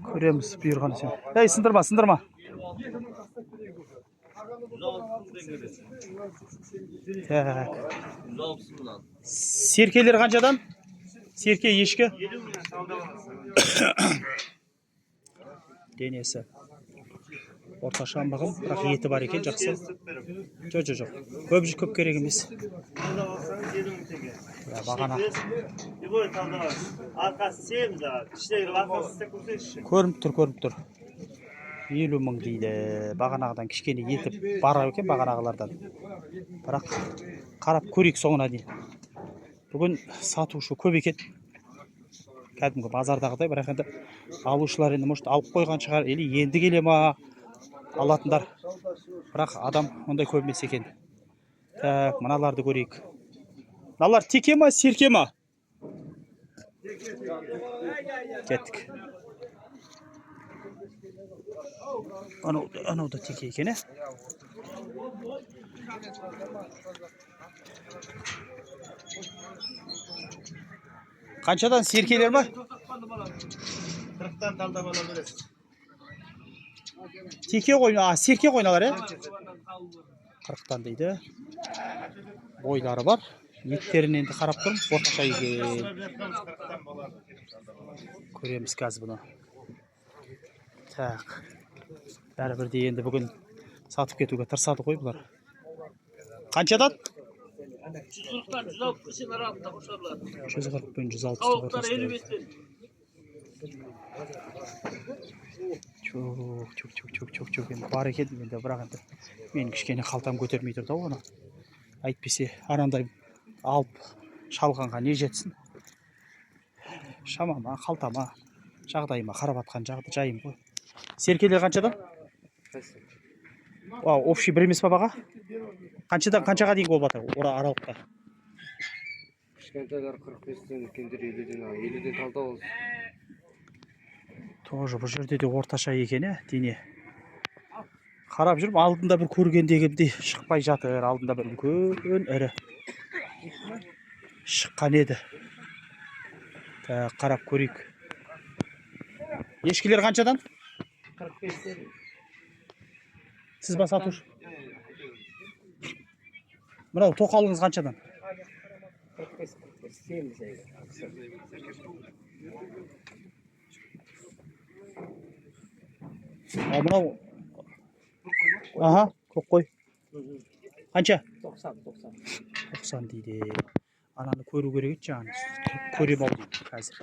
Көреміз бұйырғаны сен. Ей, сындырма, сындырма. Так. Серкелер қаншадан? Серке ешкі? Денесі. Орташа бағым, бірақ еті бар екен, жақсы. Жоқ. Көп керек емес. Бағана. Көрініп тұр. 50 мың дейді. Бағанағыдан кішкене еті бар екен, бағанағылардан. Бірақ қарап көрейік соңына дейін. Бүгін сатушы көп екен. Кәдімгі базардағыдай, бірақ енді алушылар енді может алып қойған шығар, или енді келе ма алатындар. Бірақ адам ондай көп емес екен. Так, мыналарды көрейік. Мыналар теке ма, серке ма? Кеттік. Анау да теке екен, Қаншадан серкелер ма? 40-тан талдап ала бересіз. Теке қойна, серке қойналар, 40-тан дейді. Бойлары бар. Еттерін енді қарап тұрмын, орташа екен. Көреміз қазір бұны. Так. Бәрібірде енді бүгін сатып кетуге тырысады ғой бұлар. Қаншадан? 140-тан 160 сен аралығында қошарлар. 140 пен 160 тауықтар 55-тен. Чөк. Енді бар екен, енді бірақ енді мен кішкене қалтам көтермей тұрды оны. Айтпесе арандай алып шалғанға не жетсін. Шамама, қалтама, жағдайыма қарап атқан жайым ғой. Серкелер қаншадан? Общий бір емес па баға? Қаншаға дейін болып жатыр аралықта? Кішкентайлар 45-тен, үлкендер 50-ден талдау олсын. Тоже бұл жерде де орташа екен, дене. Қарап жүріп, алдында бір көргендегімде шықпай жатыр. Алдында бір үлкен ірі шыққан еді. Қарап көрейік. Ешкілер қаншадан? 45-тен. Сіз ба сатушы? Мынау тоқалыңыз қаншадан? 45. Мынау? Көк қой. Қанша? 90. 90 дейді. Ананы көру керек еді жаңағы. Көрем ау дейді қазір.